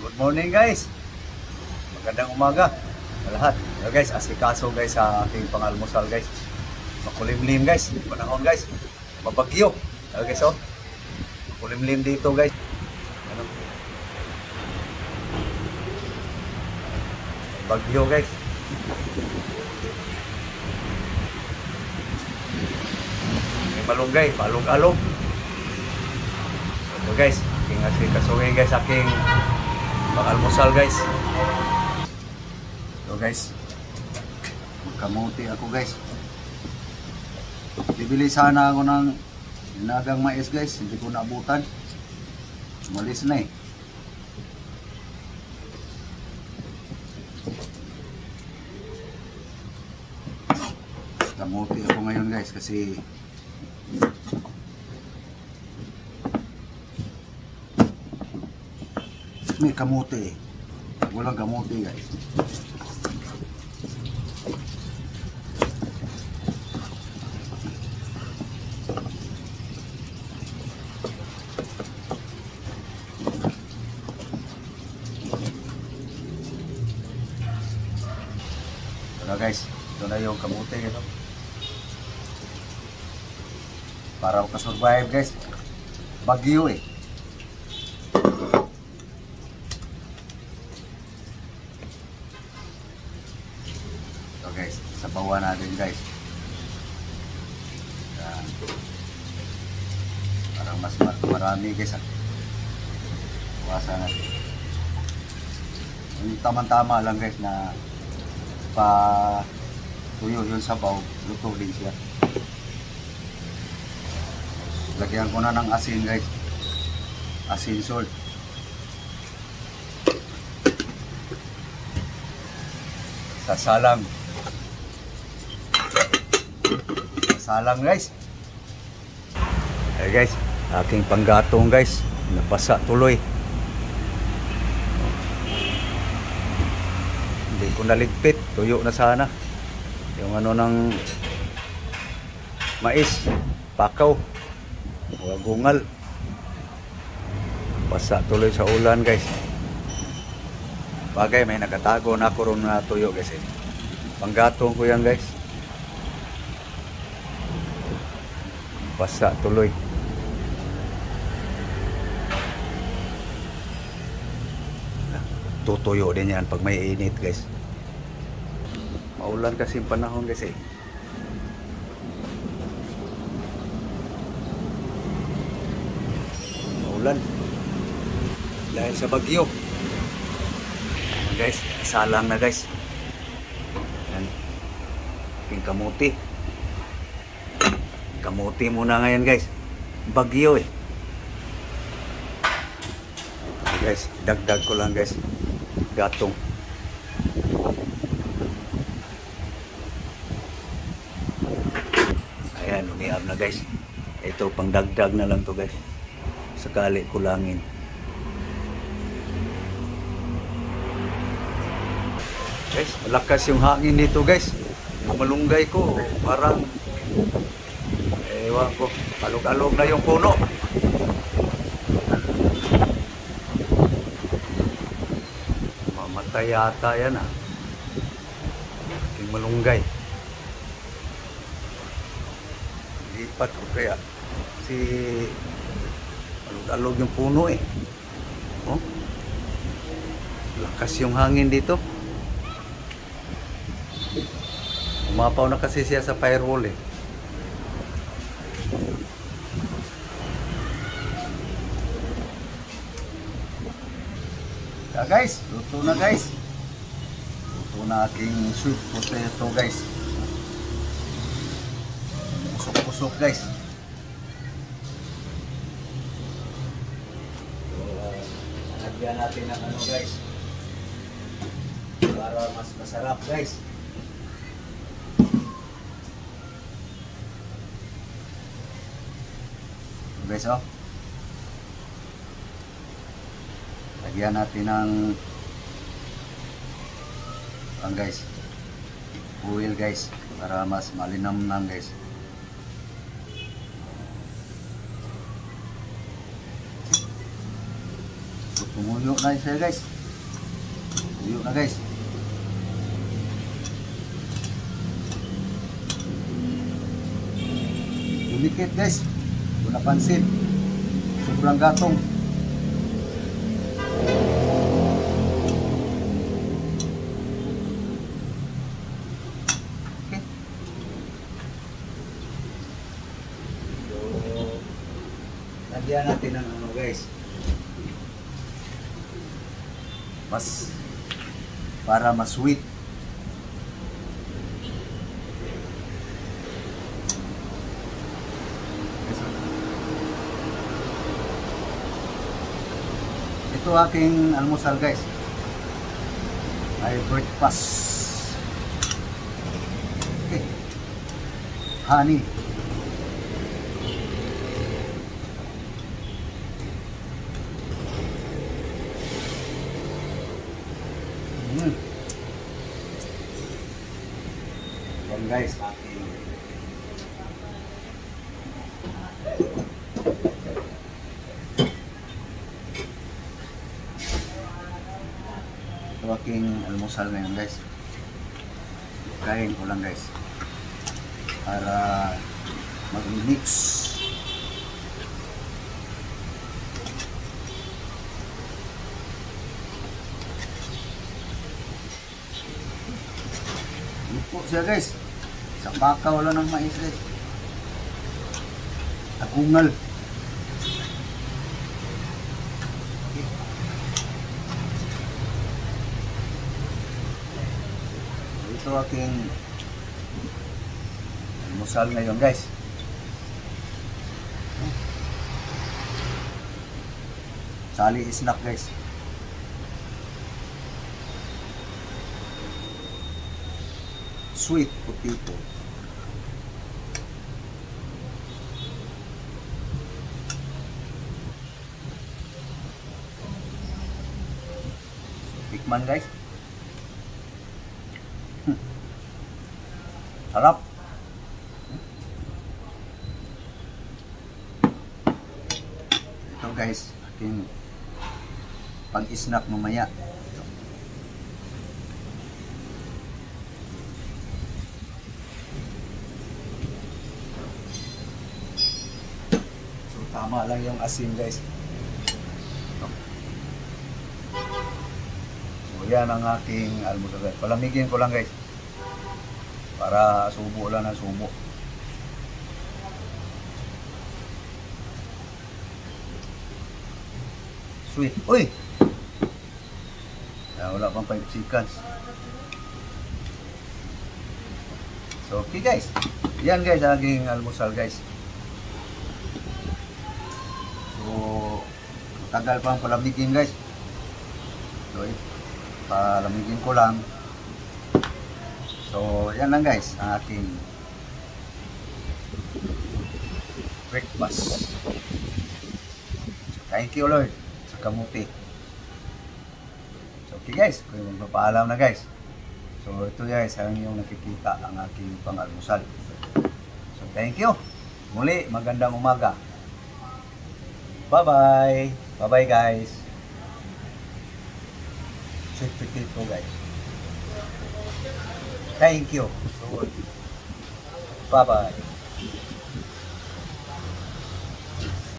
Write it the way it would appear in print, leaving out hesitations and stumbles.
Good morning guys. Magandang umaga sa lahat. So guys, asikaso guys sa ating pangalmusal guys. Makulimlim guys, panahon guys. Mabagyo. So guys oh. Makulimlim dito guys. Ano? Bagyo guys. May malunggay, palong-along. So guys, aking asikasuhin guys, aking pangalmusal guys. So guys, magkamuti ako guys. Bibili sana ako ng inagang mais guys, hindi ko naabutan. Umalis na eh. Kamuti ako ngayon guys kasi may kamuti eh. Walang kamuti guys. Ito na guys, ito na yung kamuti ito. Para makasurvive guys. Bagyo eh. Ito guys, sabawan natin guys. Yan. Parang mas marami guys ah. Buwasan natin. Yung tama-tama lang guys na pa tuyo yung sabaw, luto din siya. Lagyan ko na ng asin guys. Asin salt. Sasalang. Sasalang guys. Hey guys, aking panggatong guys. Nabasa tuloy. Hindi ko naligpit. Tuyo na sana. Yung ano ng mais. Pakaw. Gungal. Basa tuloy sa ulan guys. Bagay may nakatago na ako ron na tuyo guys eh. Panggatong ko yan guys. Basa tuloy. Tutuyo din yan pag may init guys. Maulan kasi yung panahon guys eh. Maulan. Dahil sa bagyo. Guys, salang na guys. Yan. Aking kamuti. Kamuti muna ngayon guys. Bagyo eh. Guys, dagdag ko lang guys. Gatong. Ayan, umiab na guys. Ito pang dagdag na lang to guys. Sakali kulangin. Guys, malakas yung hangin dito guys. Yung malunggay ko parang ewan ko, alog-alog na yung puno. Mamatay yata yan ah. Yung malunggay. Lipat ko kaya si alog-alog yung puno eh. Oh? Lakas yung hangin dito. Umapaw na kasi siya sa firewall eh. Yeah, guys, luto na guys. Luto na aking sweet potato guys. Pusok-pusok guys. Lagyan natin ng ano guys. Para mas masarap guys. Guys oh. Lagyan natin ng guys oil guys para mas malinamnam guys. Tumuyo na siya guys. Tumuyo na guys. Dumikit guys. Kung napansin. Sobrang gatong. Okay. So, lagyan natin ng ano guys. Para mas sweet. Ito aking almusal guys. Ay breakfast. Okay. Honey. Yan guys, aking ito aking almusal ngayon guys. Kain ko lang guys para mag-mix. Lupo siya guys. Sa baka wala ng mais guys. Agungal. Ito aking almusal ngayon guys. Sali snack guys. Sweet potato. Tikman guys. Sarap. Ito guys, aking pag-snack mamaya. So tama lang yung asin guys. So yan ang aking almusal guys. Palamigin ko lang guys. Para subo lang na subo. Sweet. Uy! Wala pang 5 seconds. So okay guys. Yan guys ang aking almusal guys. So tagal pang palamigin guys. So palamigin ko lang. So, yan lang guys, ang aking breakfast. So, thank you Lord sa kamuti. So, okay guys, kung magpapaalam na guys. So, ito guys, ang yung nakikita ang aking pang-almusal. So, thank you. Muli, magandang umaga. Bye-bye. Bye-bye guys. Sweet potato guys. Thank you. Bye-bye.